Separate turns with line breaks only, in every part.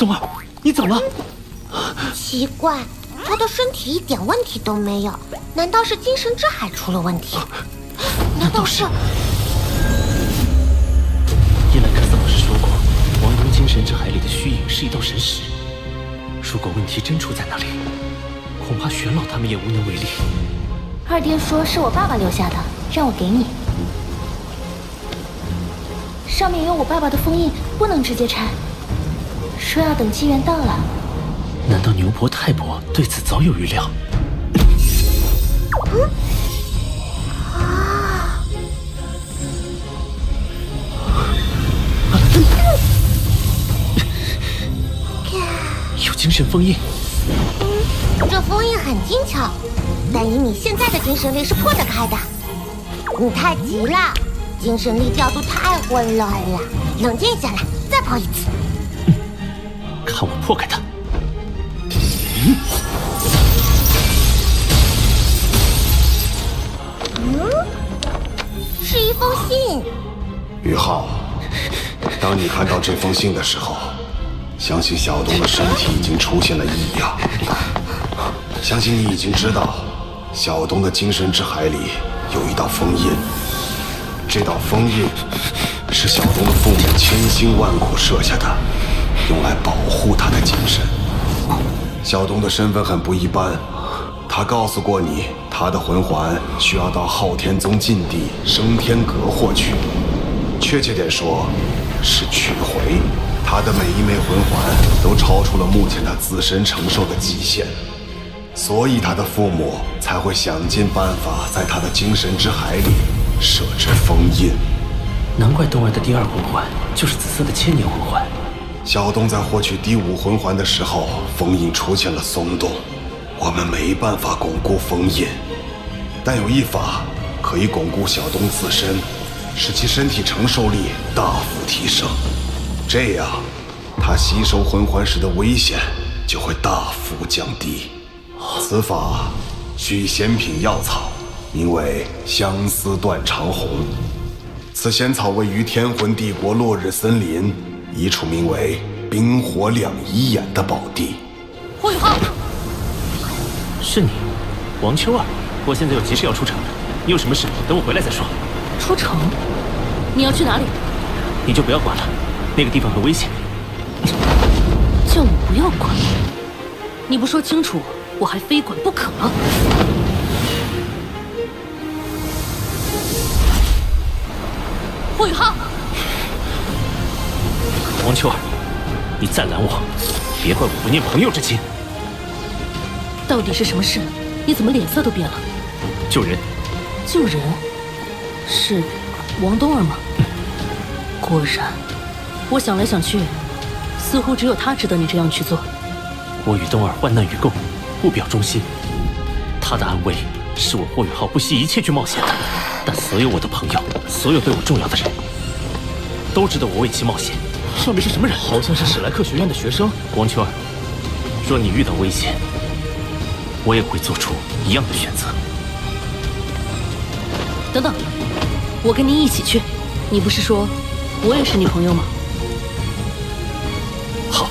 冬儿，你怎么了？
奇怪，他的身体一点问题都没有，难道是精神之海出了问题？难道是？
伊莱克斯老师说过，王宫精神之海里的虚影是一道神石。如果问题真出在那里，恐怕玄老他们也无能为力。
二爹说是我爸爸留下的，让我给你。上面有我爸爸的封印，不能直接拆，说要等机缘到了。
难道牛婆、太婆对此早有预料？有精神封印。
这封印很精巧，但以你现在的精神力是破得开的。你太急了，精神力调度太混乱了，冷静下来，再破一次。
看我破开它！
是一封信。
于浩，当你看到这封信的时候，相信小东的身体已经出现了异样。相信你已经知道，小东的精神之海里有一道封印。这道封印是小东的父母千辛万苦设下的，用来保护他的精神。小东的身份很不一般，他告诉过你，他的魂环需要到昊天宗禁地升天阁获取，确切点说是取回。他的每一枚魂环都超出了目前他自身承受的极限，所以他的父母才会想尽办法在他的精神之海里设置封印。
难怪冬儿的第二魂环就是紫色的千年魂环。
小东在获取第五魂环的时候，封印出现了松动，我们没办法巩固封印，但有一法可以巩固小东自身，使其身体承受力大幅提升。这样，他吸收魂环时的危险就会大幅降低。此法需仙品药草，名为相思断肠红。此仙草位于天魂帝国落日森林一处名为冰火两仪眼的宝地。
霍雨浩，
是你，王秋儿。我现在有急事要出城，你有什么事等我回来再说。
出城？你要去哪里？
你就不要管了，那个地方很危险。
叫我不要管？你不说清楚，我还非管不可了。霍雨浩，
王秋儿，你再拦我，别怪我不念朋友之情。
到底是什么事？你怎么脸色都变了？
救人。
救人？是王冬儿吗？果然，我想来想去，似乎只有他值得你这样去做。
我与冬儿患难与共，不表忠心。他的安危是我霍雨浩不惜一切去冒险的。但所有我的朋友，所有对我重要的人，都值得我为其冒险。上面是什么人？好像是史莱克学院的学生。王秋儿，若你遇到危险，我也会做出一样的选择。
等等，我跟你一起去。你不是说我也是你朋友吗？
好。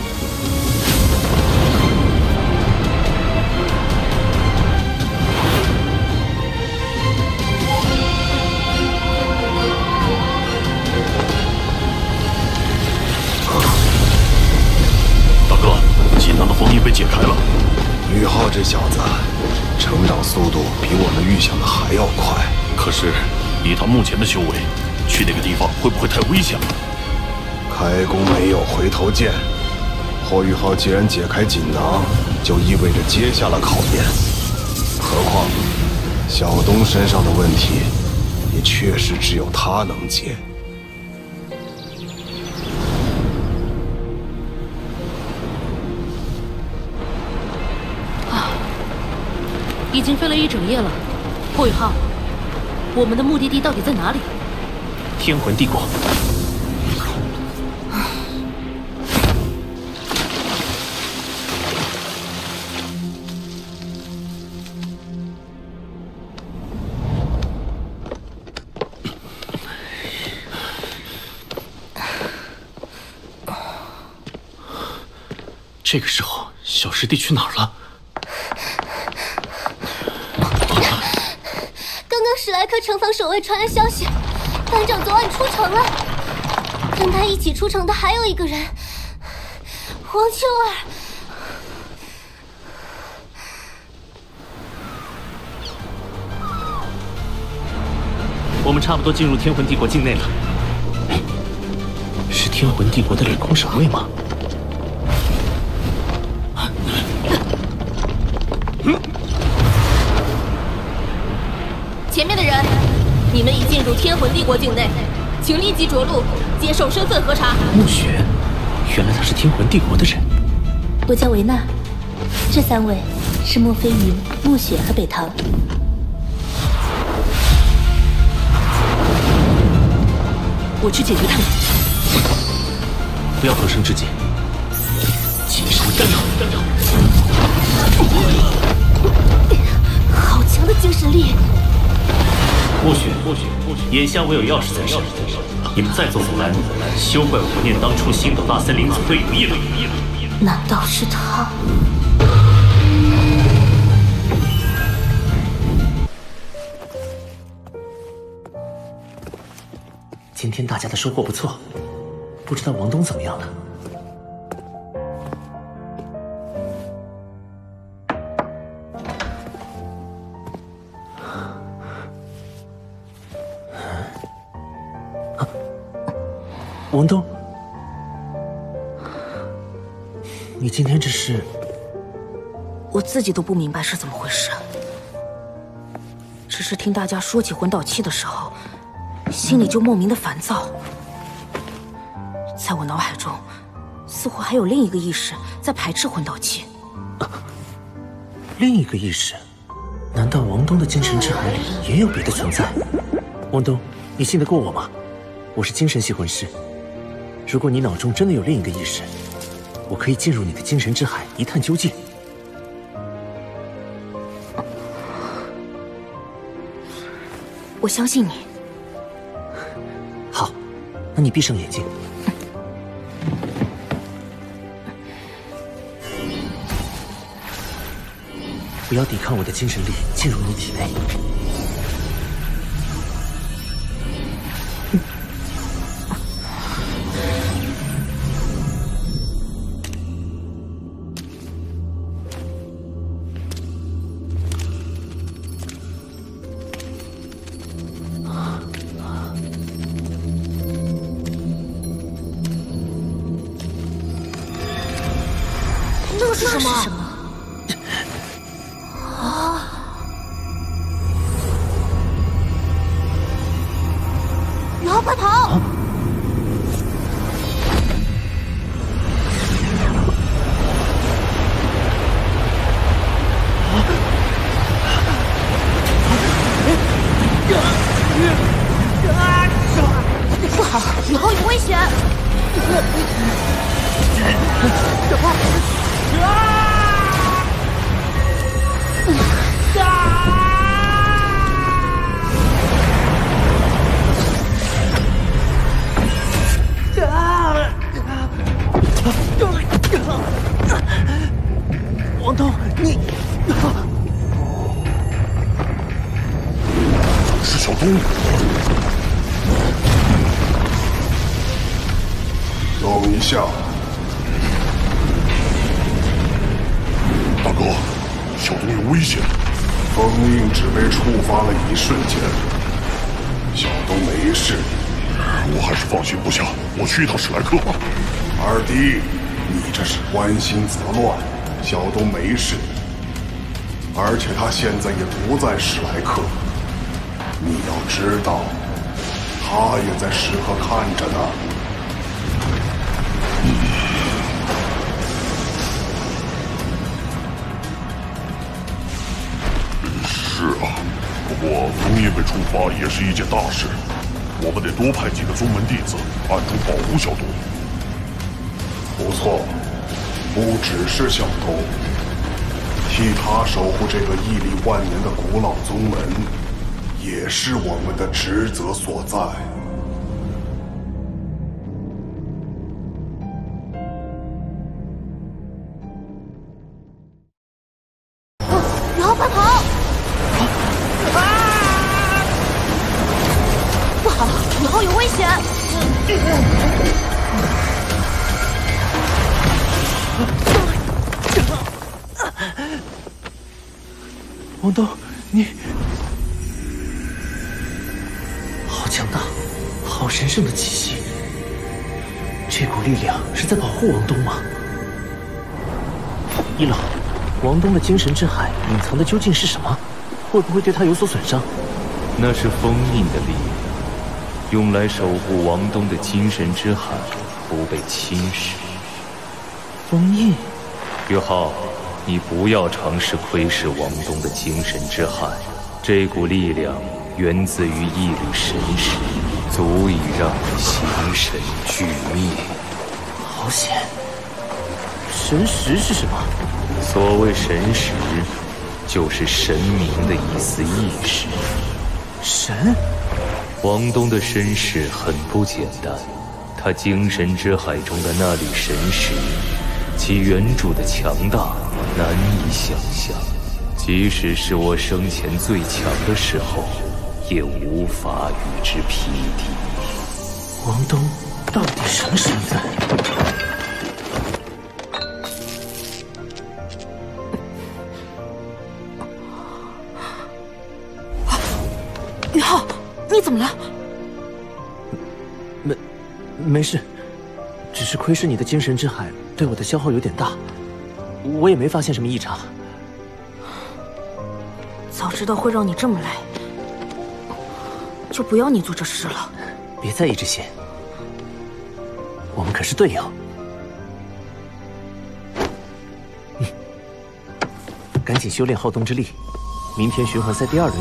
大哥，锦囊的封印被解开了。于浩这小子，成长速度比我们预想的还要快。
可是，以他目前的修为，去那个地方会不会太危险了？
开弓没有回头箭。霍雨浩既然解开锦囊，就意味着接下了考验。何况，小东身上的问题，也确实只有他能解。
已经飞了一整夜了，霍雨浩，我们的目的地到底在哪里？
天魂帝国。这个时候，小师弟去哪儿了？
刚刚史莱克城防守卫传来消息，班长昨晚出城了。跟他一起出城的还有一个人，王秋儿。
我们差不多进入天魂帝国境内了。是天魂帝国的领空守卫吗？
前面的人，你们已进入天魂帝国境内，请立即着陆，接受身份核查。
暮雪，原来他是天魂帝国的人。
我叫维娜，这3位是莫非云、暮雪和北堂。
我去解决他们。
不要合声致敬。精神干扰，
好强的精神力！
暮雪，眼下我有钥匙在身，你们再做阻拦，休怪我不念当初星斗大森林组队友义了。
难道是他？
今天大家的收获不错，不知道王东怎么样了？王东，你今天这是……
我自己都不明白是怎么回事，只是听大家说起魂导器的时候，心里就莫名的烦躁。在我脑海中，似乎还有另一个意识在排斥魂导器。
另一个意识？难道王东的精神之海里也有别的存在？王东，你信得过我吗？我是精神系魂师。如果你脑中真的有另一个意识，我可以进入你的精神之海一探究竟。
我相信你。
好，那你闭上眼睛。不要抵抗我的精神力进入你体内。
这是什么？你要快跑！不好，以后有危险！赶快！
王东，你
是小东。
等一下，
大哥，小东有危险。
封印只被触发了一瞬间，小东没事。
我还是放心不下，我去一趟史莱克吧。
二弟，你这是关心则乱。小东没事，而且他现在也不在史莱克。你要知道，他也在时刻看着呢。
是啊，不过封印被触发也是一件大事，我们得多派几个宗门弟子暗中保护小东。
不错，不只是小东，替他守护这个屹立万年的古老宗门，也是我们的职责所在。
王东，你好强大，好神圣的气息。这股力量是在保护王东吗？一老，王东的精神之海隐藏的究竟是什么？会不会对他有所损伤？
那是封印的力量，用来守护王东的精神之海不被侵蚀。
封印？
于浩，你不要尝试窥视王东的精神之海，这股力量源自于一缕神石，足以让你形神俱灭。
好险！神石是什么？
所谓神石，就是神明的一丝意识。
神？
王东的身世很不简单，他精神之海中的那缕神石，其原主的强大难以想象，即使是我生前最强的时候，也无法与之匹敌。
王东到底什么身份？
宇浩，你怎么了？
没事，只是窥视你的精神之海对我的消耗有点大，我也没发现什么异常。
早知道会让你这么累，就不要你做这事了。
别在意这些，我们可是队友。赶紧修炼浩东之力，明天循环赛第2轮。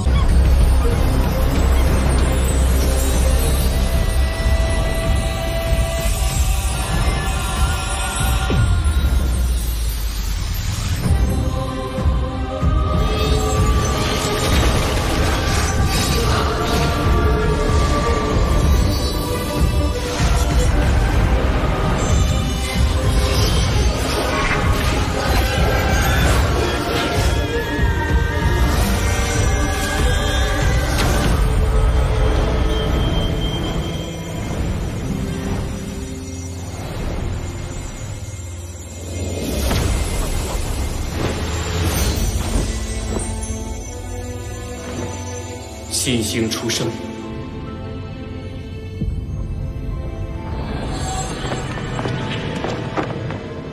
新星出生，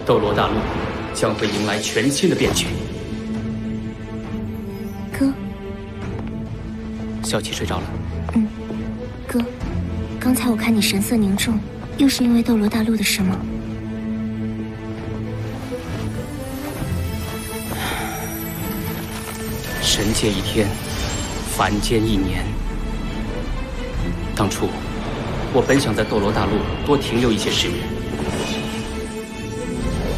斗罗大陆将会迎来全新的变局。
哥，
小七睡着了。
哥，刚才我看你神色凝重，又是因为斗罗大陆的事吗？
神界一天，凡间1年。当初，我本想在斗罗大陆多停留一些时日，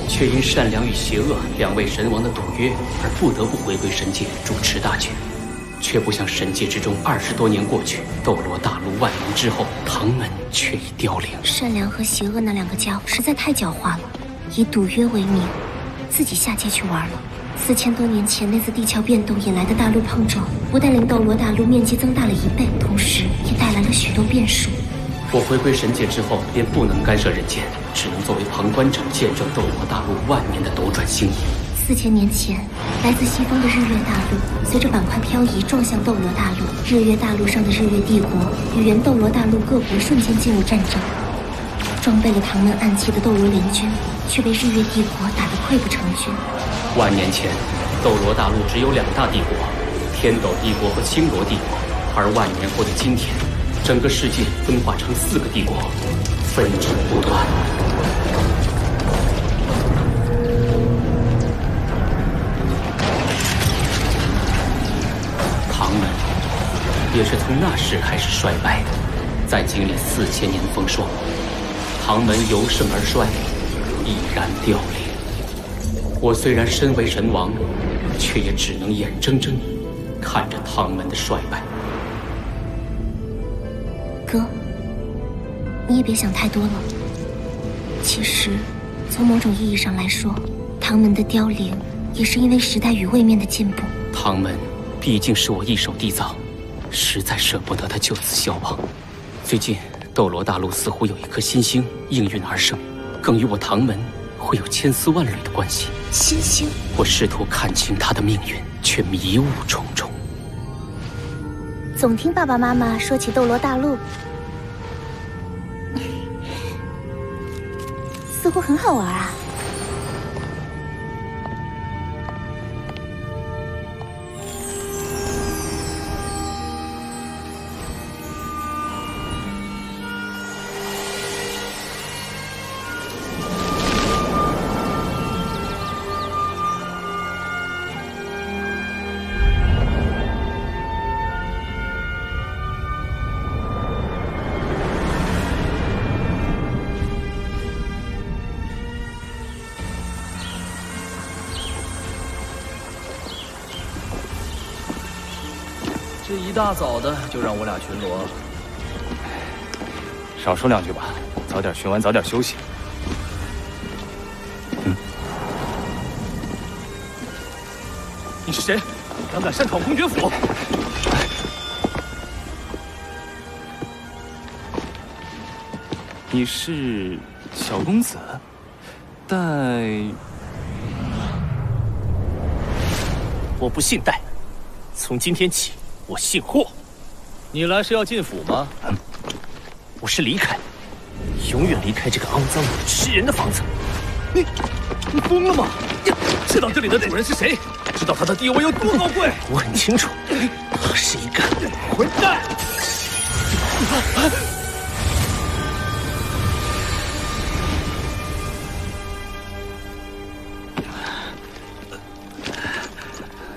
却因善良与邪恶2位神王的赌约而不得不回归神界主持大局。却不想神界之中20多年过去，斗罗大陆万年之后，唐门却已凋零。
善良和邪恶那2个家伙实在太狡猾了，以赌约为名，自己下界去玩了。4000多年前那次地壳变动引来的大陆碰撞，不但令斗罗大陆面积增大了1倍，同时也带来了许多变数。
我回归神界之后，便不能干涉人间，只能作为旁观者，见证斗罗大陆万年的斗转星移。
4000年前，来自西方的日月大陆随着板块漂移撞向斗罗大陆，日月大陆上的日月帝国与原斗罗大陆各国瞬间进入战争。装备了唐门暗器的斗罗联军，却被日月帝国打得溃不成军。
万年前，斗罗大陆只有2大帝国，天斗帝国和青罗帝国，而万年后的今天，整个世界分化成4个帝国，纷争不断。唐门也是从那时开始衰败的，在经历4000年风霜，唐门由盛而衰，毅然凋零。我虽然身为神王，却也只能眼睁睁看着唐门的衰败。
哥，你也别想太多了。其实，从某种意义上来说，唐门的凋零也是因为时代与位面的进步。
唐门毕竟是我一手缔造，实在舍不得他就此消亡。最近，斗罗大陆似乎有一颗新星应运而生，更与我唐门会有千丝万缕的关系。
新星，
我试图看清他的命运，
却迷雾重重。
总听爸爸妈妈说起斗罗大陆，似乎很好玩啊。
这一大早的就让我俩巡逻，
少说两句吧，早点巡完，早点休息。
你是谁？胆敢擅闯公爵府？
你是小公子，但
我不姓戴，从今天起我姓霍。
你来是要进府吗？
我是离开，永远离开这个肮脏吃人的房子。
你疯了吗？知道这里的主人是谁？知道他的地位有多高贵？
我很清楚，他是一个
混蛋！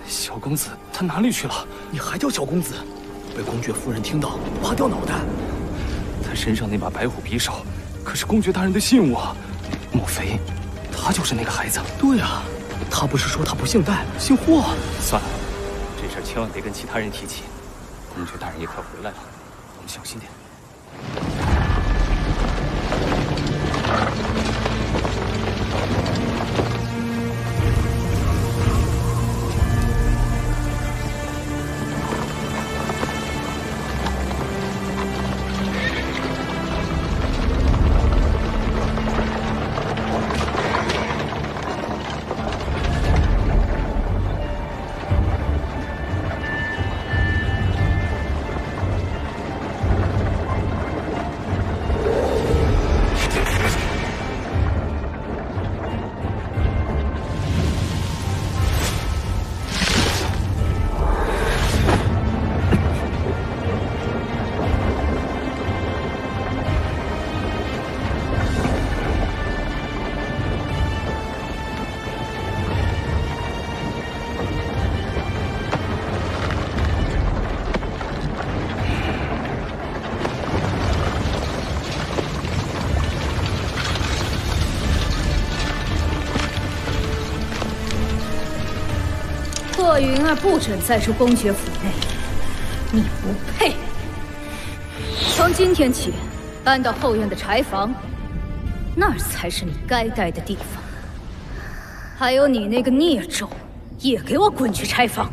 小公子他哪里去了？
你还叫小公子？被公爵夫人听到，挖掉脑袋。
他身上那把白虎匕首，可是公爵大人的信物啊！莫非他就是那个孩子？
对啊，他不是说他不姓戴，姓霍？
算了，这事千万别跟其他人提起。公爵大人也快回来了，我们小心点。
霍云儿不准再出公爵府内，你不配。从今天起，搬到后院的柴房，那儿才是你该待的地方。还有你那个孽种，也给我滚去柴房！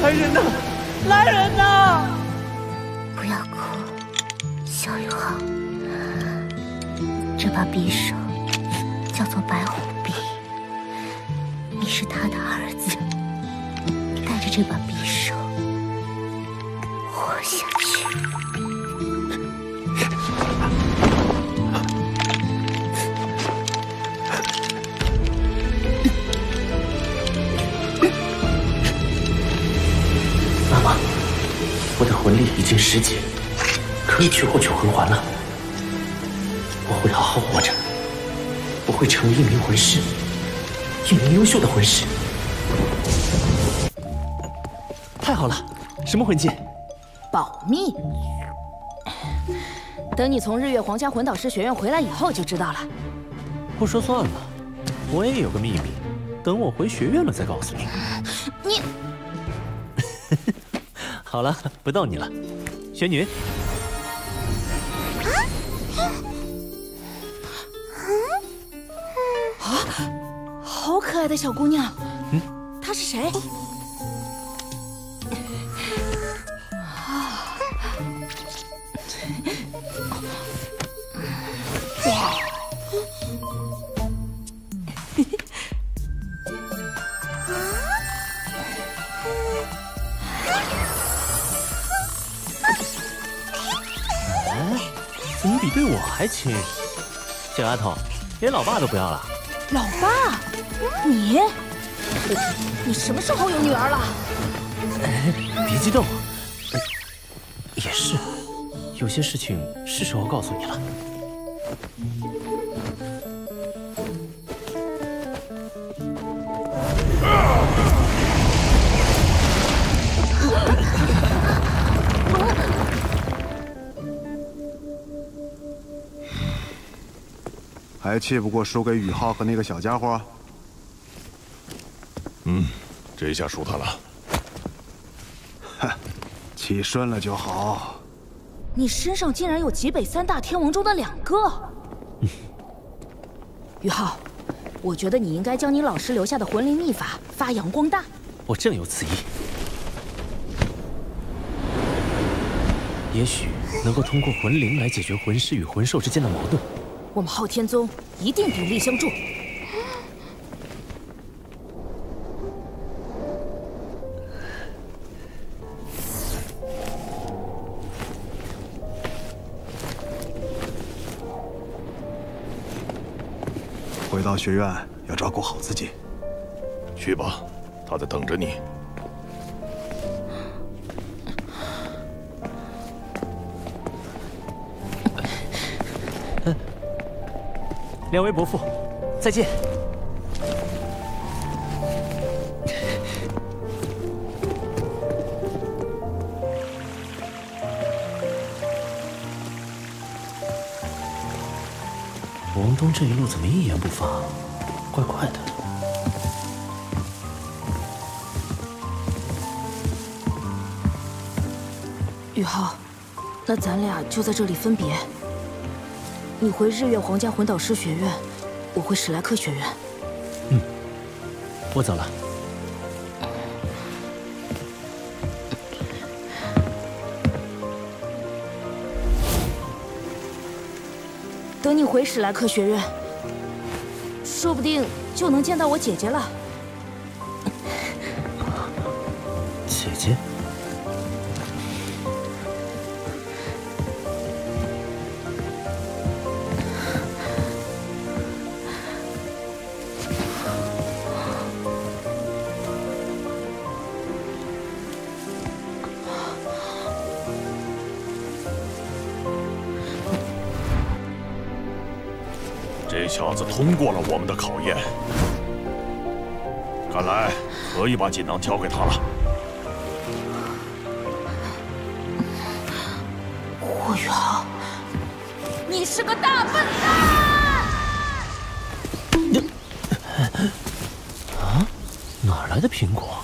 来人呐！来人呐！
不要哭，小友好。这把匕首叫做白虎匕，你是他的儿子，带着这把匕首活下去。
我的魂力已经10级，可以去获取魂环了。我会好好活着，我会成为一名魂师，一名优秀的魂师。太好了，什么魂技？
保密。等你从日月皇家魂导师学院回来以后就知道了。
不说算了，我也有个秘密，等我回学院了再告诉你。好了，不逗你了，玄女。
好可爱的小姑娘。她是谁？
怎么比对我还亲？小丫头，连老爸都不要了？
老爸，你什么时候有女儿了？
别激动，也是，有些事情是时候告诉你了。
还气不过输给宇浩和那个小家伙？
这下输他了。
哼，气顺了就好。
你身上竟然有极北3大天王中的2个。宇浩，我觉得你应该将你老师留下的魂灵秘法发扬光大。
我正有此意，也许能够通过魂灵来解决魂师与魂兽之间的矛盾。
我们昊天宗一定鼎力相助。
回到学院要照顾好自己。
去吧，他在等着你。
两位伯父，再见。王东这一路怎么一言不发，怪怪的。
宇浩，那咱俩就在这里分别。你回日月皇家魂导师学院，我回史莱克学院。
我走了。
等你回史莱克学院，说不定就能见到我姐姐了。
姐姐。
这小子通过了我们的考验，看来可以把锦囊交给他了。
霍宇浩，你是个大笨蛋！
啊？哪来的苹果？